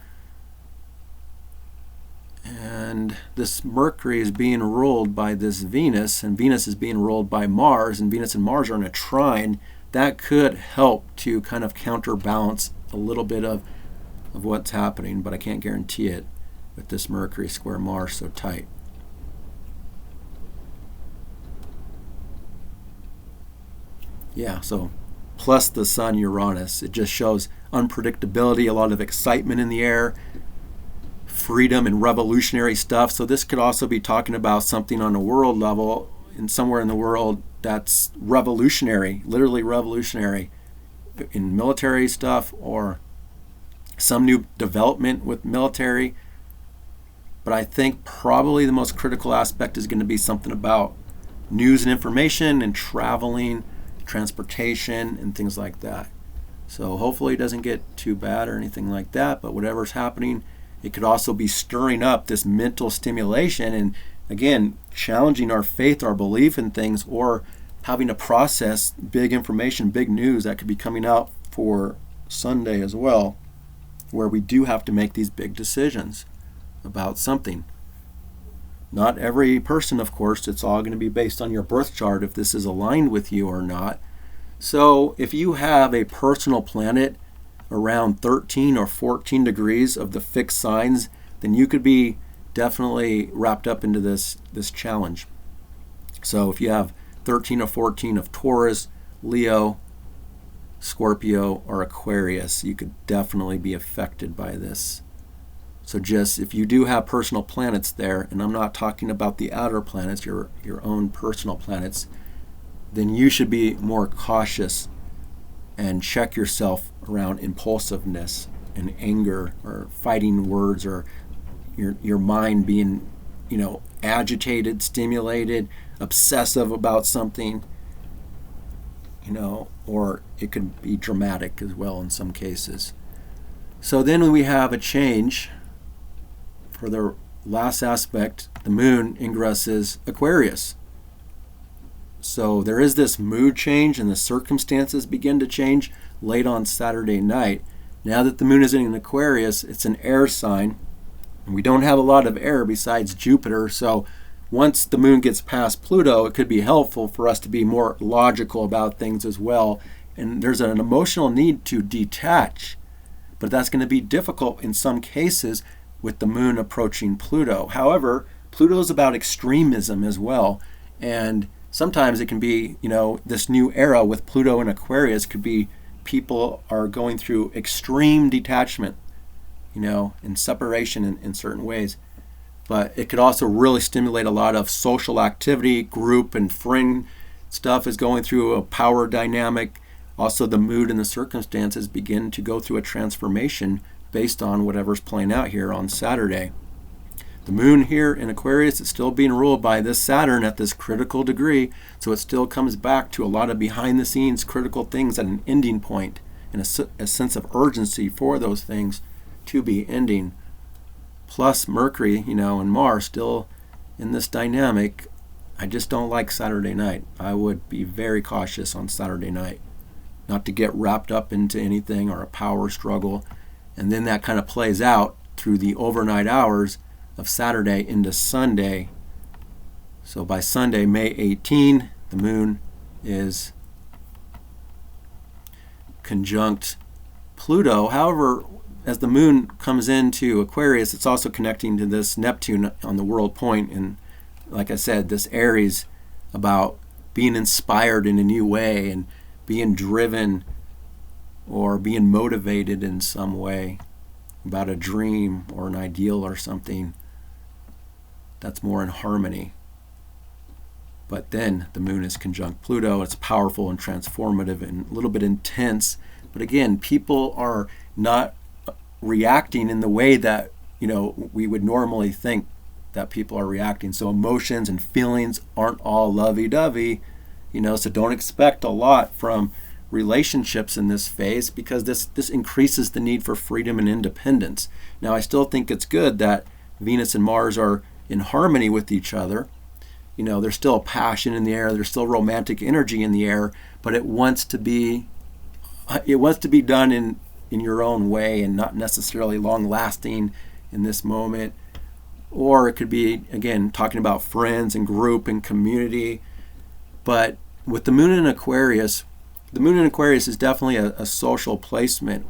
And this Mercury is being ruled by this Venus, and Venus is being ruled by Mars, and Venus and Mars are in a trine. That could help to kind of counterbalance a little bit of what's happening, but I can't guarantee it with this Mercury square Mars so tight. Yeah, so plus the Sun Uranus, it just shows unpredictability, a lot of excitement in the air, freedom and revolutionary stuff. So this could also be talking about something on a world level and somewhere in the world that's revolutionary, literally revolutionary in military stuff or some new development with military. But I think probably the most critical aspect is going to be something about news and information and traveling, transportation, and things like that. So hopefully it doesn't get too bad or anything like that, but whatever's happening, it could also be stirring up this mental stimulation and, again, challenging our faith, our belief in things, or having to process big information, big news that could be coming out for Sunday as well, where we do have to make these big decisions about something. Not every person, of course, it's all going to be based on your birth chart if this is aligned with you or not. So if you have a personal planet around 13 or 14 degrees of the fixed signs, then you could be definitely wrapped up into this challenge. So if you have 13 or 14 of Taurus, Leo, Scorpio, or Aquarius, you could definitely be affected by this. So just if you do have personal planets there, and I'm not talking about the outer planets, your own personal planets, then you should be more cautious and check yourself around impulsiveness and anger or fighting words or your mind being, agitated, stimulated, obsessive about something, or it could be dramatic as well in some cases. So then we have a change for the last aspect the moon ingresses Aquarius. So there is this mood change, and the circumstances begin to change late on Saturday night. Now that the moon is in Aquarius, it's an air sign, and we don't have a lot of air besides Jupiter. So once the moon gets past Pluto, it could be helpful for us to be more logical about things as well. And there's an emotional need to detach, but that's going to be difficult in some cases with the moon approaching Pluto. However, Pluto is about extremism as well, and sometimes it can be, this new era with Pluto and Aquarius could be people are going through extreme detachment, and separation in certain ways. But it could also really stimulate a lot of social activity, group and friend stuff is going through a power dynamic. Also, the mood and the circumstances begin to go through a transformation based on whatever's playing out here on Saturday. The moon here in Aquarius is still being ruled by this Saturn at this critical degree, so it still comes back to a lot of behind-the-scenes critical things at an ending point, and a sense of urgency for those things to be ending. Plus Mercury, and Mars still in this dynamic. I just don't like Saturday night. I would be very cautious on Saturday night, not to get wrapped up into anything or a power struggle. And then that kind of plays out through the overnight hours of Saturday into Sunday. So by Sunday, May 18, the moon is conjunct Pluto. However, as the moon comes into Aquarius, it's also connecting to this Neptune on the world point. And like I said, this Aries about being inspired in a new way and being driven or being motivated in some way about a dream or an ideal or something that's more in harmony. But then the moon is conjunct Pluto. It's powerful and transformative and a little bit intense. But again, people are not reacting in the way that we would normally think that people are reacting. So emotions and feelings aren't all lovey-dovey, so don't expect a lot from relationships in this phase, because this increases the need for freedom and independence. Now, I still think it's good that Venus and Mars are in harmony with each other. There's still passion in the air, there's still romantic energy in the air, but it wants to be done in your own way and not necessarily long lasting in this moment. Or it could be, again, talking about friends and group and community. But with the moon in Aquarius, is definitely a social placement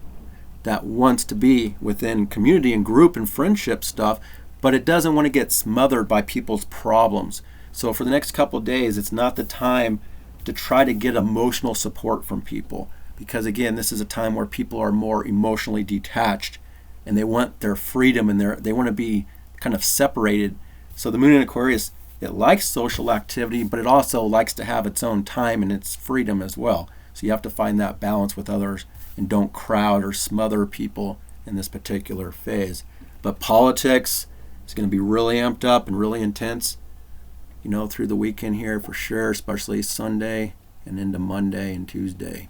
that wants to be within community and group and friendship stuff, but it doesn't want to get smothered by people's problems. So for the next couple of days, it's not the time to try to get emotional support from people, because again, this is a time where people are more emotionally detached and they want their freedom and they want to be kind of separated. So the moon in Aquarius, it likes social activity, but it also likes to have its own time and its freedom as well. So you have to find that balance with others and don't crowd or smother people in this particular phase. But politics is going to be really amped up and really intense, through the weekend here for sure, especially Sunday and into Monday and Tuesday.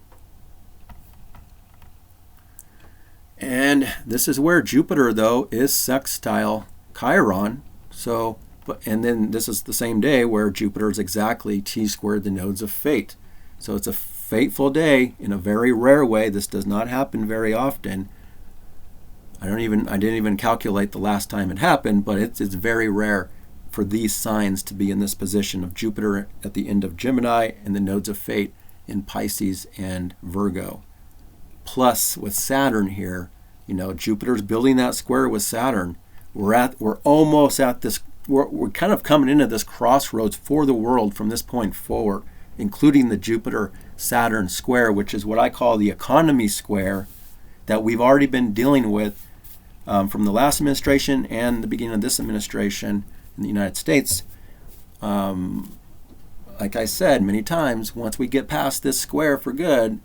And this is where Jupiter, though, is sextile Chiron. And then this is the same day where Jupiter is exactly T-squared the nodes of fate. So it's a fateful day in a very rare way. This does not happen very often. I didn't even calculate the last time it happened, but it's very rare for these signs to be in this position of Jupiter at the end of Gemini and the nodes of fate in Pisces and Virgo. Plus with Saturn here, Jupiter's building that square with Saturn. We're almost at this, we're kind of coming into this crossroads for the world from this point forward, including the Jupiter-Saturn square, which is what I call the economy square that we've already been dealing with from the last administration and the beginning of this administration in the United States. Like I said many times, once we get past this square for good,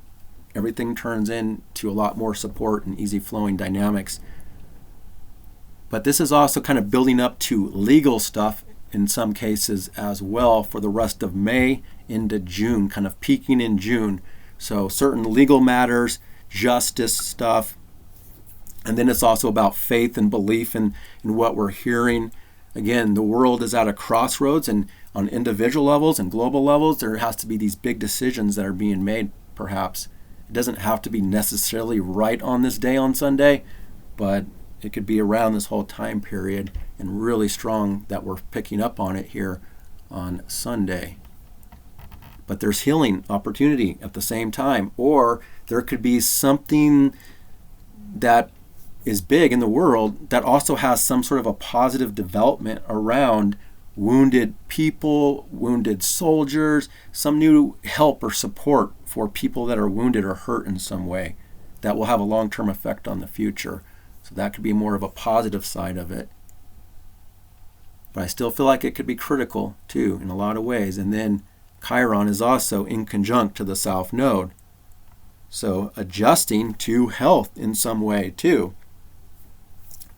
everything turns into a lot more support and easy flowing dynamics. But this is also kind of building up to legal stuff in some cases as well for the rest of May into June, kind of peaking in June. So certain legal matters, justice stuff, and then it's also about faith and belief in what we're hearing. again, the world is at a crossroads, and on individual levels and global levels, there has to be these big decisions that are being made, perhaps. It doesn't have to be necessarily right on this day on Sunday, but it could be around this whole time period, and really strong that we're picking up on it here on Sunday. But there's healing opportunity at the same time, or there could be something that is big in the world that also has some sort of a positive development around wounded people, wounded soldiers, some new help or support for people that are wounded or hurt in some way that will have a long-term effect on the future. So that could be more of a positive side of it. But I still feel like it could be critical too in a lot of ways. And then Chiron is also in conjunct to the South Node. So adjusting to health in some way too.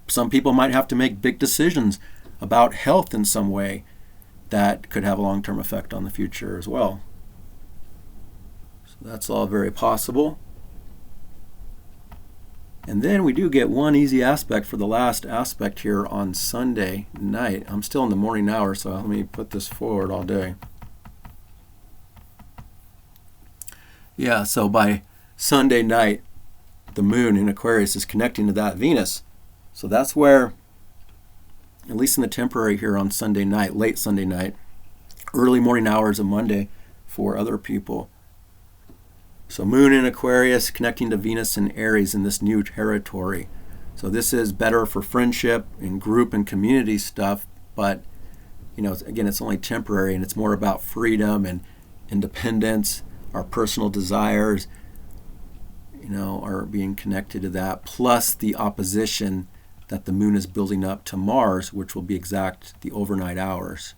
Some people might have to make big decisions about health in some way that could have a long-term effect on the future as well. So that's all very possible. And then we do get one easy aspect for the last aspect here on Sunday night. I'm still in the morning hour, so let me put this forward all day. Yeah, so by Sunday night, the moon in Aquarius is connecting to that Venus. So that's where, at least in the temporary here on Sunday night, late Sunday night, early morning hours of Monday for other people. So moon in Aquarius connecting to Venus and Aries in this new territory. So this is better for friendship and group and community stuff, but again, it's only temporary, and it's more about freedom and independence. Our personal desires, are being connected to that, plus the opposition that the moon is building up to Mars, which will be exact the overnight hours.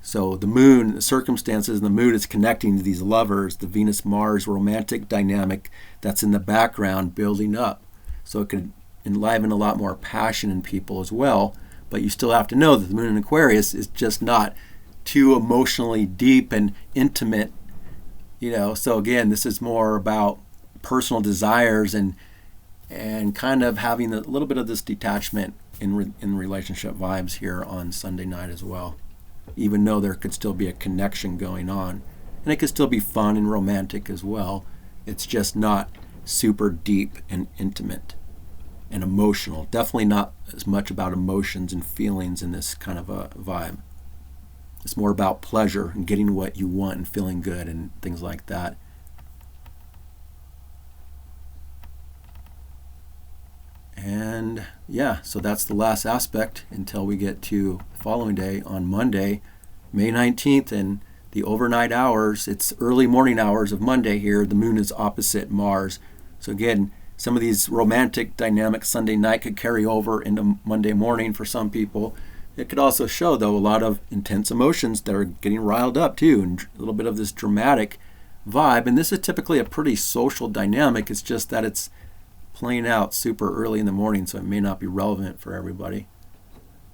So the moon, the circumstances, and the mood is connecting to these lovers, the Venus-Mars romantic dynamic that's in the background building up. So it could enliven a lot more passion in people as well, but you still have to know that the moon in Aquarius is just not too emotionally deep and intimate. So again, this is more about personal desires and kind of having a little bit of this detachment in relationship vibes here on Sunday night as well, even though there could still be a connection going on. And it could still be fun and romantic as well. It's just not super deep and intimate and emotional. Definitely not as much about emotions and feelings in this kind of a vibe. It's more about pleasure and getting what you want and feeling good and things like that. And so that's the last aspect until we get to the following day on Monday, May 19th, and the overnight hours. It's early morning hours of Monday here. The moon is opposite Mars. So again, some of these romantic dynamics Sunday night could carry over into Monday morning for some people. It could also show, though, a lot of intense emotions that are getting riled up, too, and a little bit of this dramatic vibe. And this is typically a pretty social dynamic. It's just that it's playing out super early in the morning, so it may not be relevant for everybody.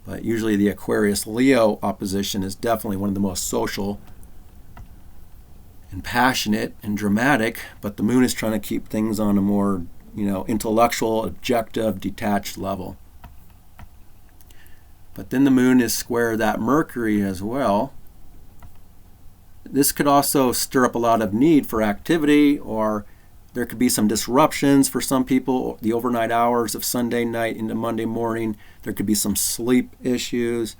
But usually the Aquarius-Leo opposition is definitely one of the most social and passionate and dramatic, but the moon is trying to keep things on a more, intellectual, objective, detached level. But then the moon is square that Mercury as well. This could also stir up a lot of need for activity, or there could be some disruptions for some people. The overnight hours of Sunday night into Monday morning, there could be some sleep issues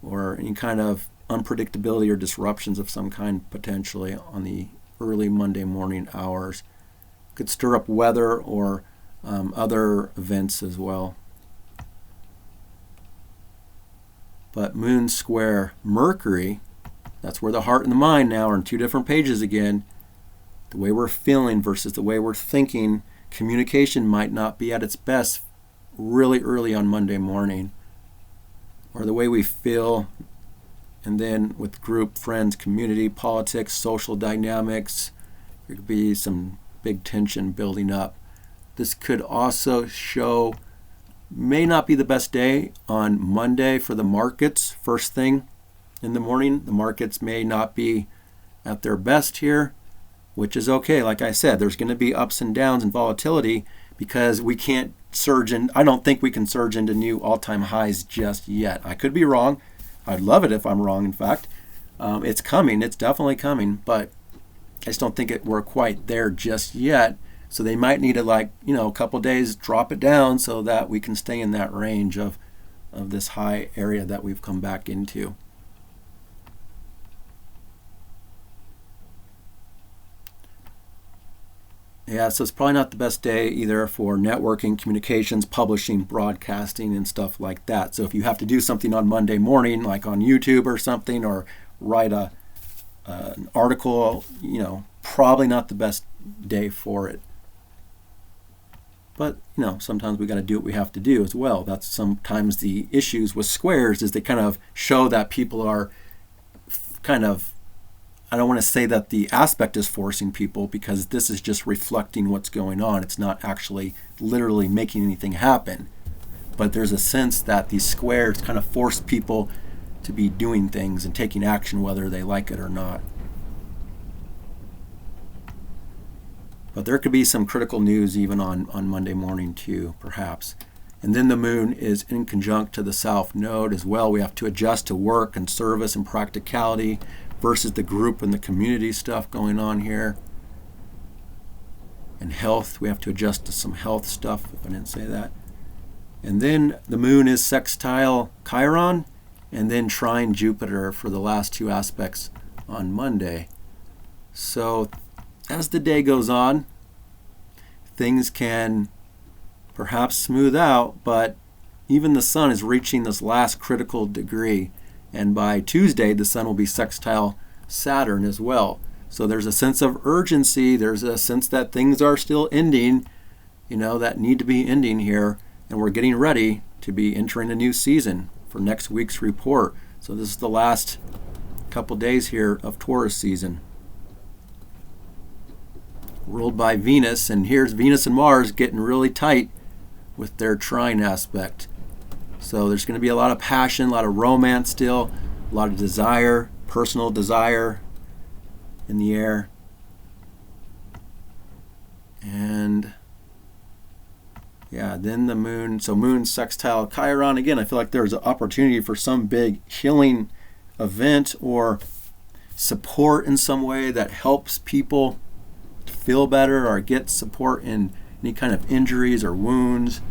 or any kind of unpredictability or disruptions of some kind potentially on the early Monday morning hours. Could stir up weather or other events as well. But moon square Mercury, that's where the heart and the mind now are on two different pages again. The way we're feeling versus the way we're thinking, communication might not be at its best really early on Monday morning. Or the way we feel, and then with group, friends, community, politics, social dynamics, there could be some big tension building up. This could also show may not be the best day on Monday for the markets. First thing in the morning, the markets may not be at their best here, which is okay. Like I said, there's going to be ups and downs and volatility because we can't I don't think we can surge into new all-time highs just yet. I could be wrong. I'd love it if I'm wrong, in fact. It's coming. It's definitely coming, but I just don't think we're quite there just yet. So they might need to, a couple days, drop it down so that we can stay in that range of this high area that we've come back into. Yeah, so it's probably not the best day either for networking, communications, publishing, broadcasting, and stuff like that. So if you have to do something on Monday morning, like on YouTube or something, or write an article, probably not the best day for it. But, sometimes we got to do what we have to do as well. That's sometimes the issues with squares is they kind of show that people are I don't want to say that the aspect is forcing people, because this is just reflecting what's going on. It's not actually literally making anything happen. But there's a sense that these squares kind of force people to be doing things and taking action whether they like it or not. But there could be some critical news even on Monday morning too, perhaps. And then the moon is in conjunct to the south node as well. We have to adjust to work and service and practicality versus the group and the community stuff going on here. And health, we have to adjust to some health stuff, if I didn't say that. And then the moon is sextile Chiron and then trine Jupiter for the last two aspects on Monday. So as the day goes on, things can perhaps smooth out, but even the sun is reaching this last critical degree. And by Tuesday, the sun will be sextile Saturn as well. So there's a sense of urgency. There's a sense that things are still ending, that need to be ending here. And we're getting ready to be entering a new season for next week's report. So this is the last couple days here of Taurus season. Ruled by Venus, and here's Venus and Mars getting really tight with their trine aspect. So there's going to be a lot of passion, a lot of romance still, a lot of desire, personal desire in the air. And then the moon. So moon sextile Chiron. Again, I feel like there's an opportunity for some big healing event or support in some way that helps people feel better or get support in any kind of injuries or wounds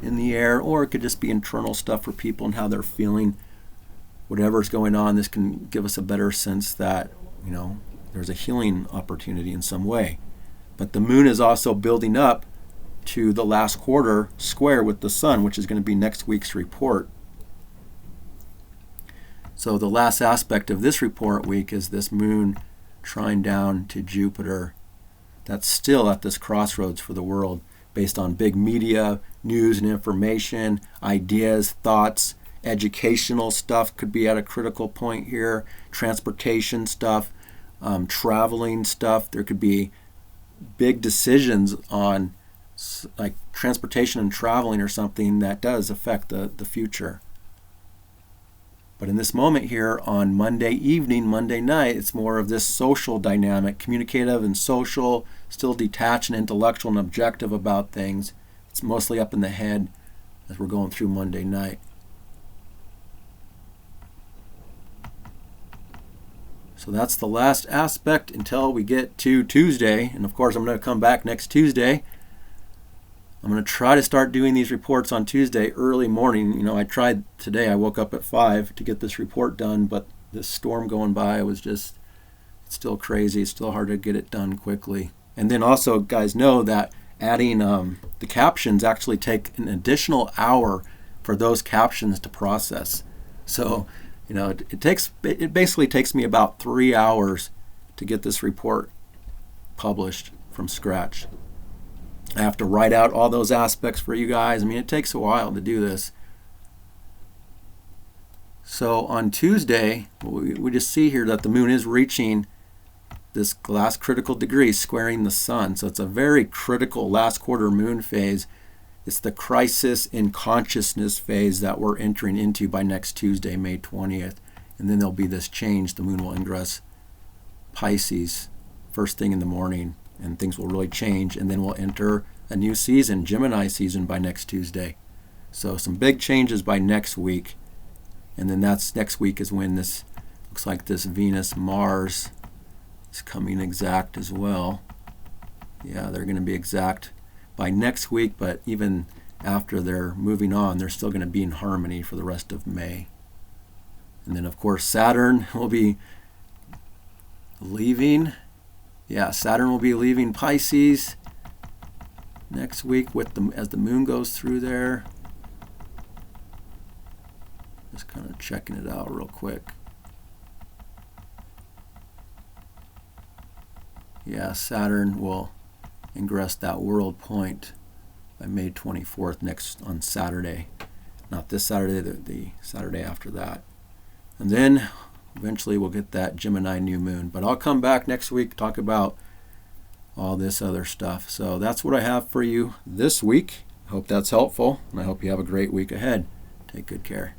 in the air, or it could just be internal stuff for people and how they're feeling. Whatever's going on, this can give us a better sense that, there's a healing opportunity in some way. But the moon is also building up to the last quarter square with the sun, which is going to be next week's report. So the last aspect of this report week is this moon trine down to Jupiter. That's still at this crossroads for the world, based on big media, news and information, ideas, thoughts, educational stuff could be at a critical point here, transportation stuff, traveling stuff. There could be big decisions on like transportation and traveling or something that does affect the future. But in this moment here on Monday evening, Monday night, it's more of this social dynamic, communicative and social, still detached and intellectual and objective about things. It's mostly up in the head as we're going through Monday night. So that's the last aspect until we get to Tuesday. And of course, I'm going to come back next Tuesday. I'm going to try to start doing these reports on Tuesday early morning. I tried today. I woke up at 5 to get this report done, but this storm going by was just, it's still crazy. It's still hard to get it done quickly. And then also, guys, know that adding the captions actually take an additional hour for those captions to process. So, it basically takes me about 3 hours to get this report published from scratch. I have to write out all those aspects for you guys. It takes a while to do this. So on Tuesday, we just see here that the moon is reaching this last critical degree, squaring the sun. So it's a very critical last quarter moon phase. It's the crisis in consciousness phase that we're entering into by next Tuesday, May 20th. And then there'll be this change. The moon will ingress Pisces first thing in the morning, and things will really change. And then we'll enter a new season, Gemini season, by next Tuesday. So some big changes by next week. And then that's next week is when this looks like this Venus-Mars is coming exact as well. Yeah, they're going to be exact by next week, but even after they're moving on, they're still going to be in harmony for the rest of May. And then, of course, Saturn will be leaving. Yeah, Saturn will be leaving Pisces next week with as the moon goes through there. Just kind of checking it out real quick. Yeah, Saturn will ingress that world point by May 24th on Saturday. Not this Saturday, the Saturday after that. And then eventually we'll get that Gemini new moon. But I'll come back next week, talk about all this other stuff. So that's what I have for you this week. I hope that's helpful, and I hope you have a great week ahead. Take good care.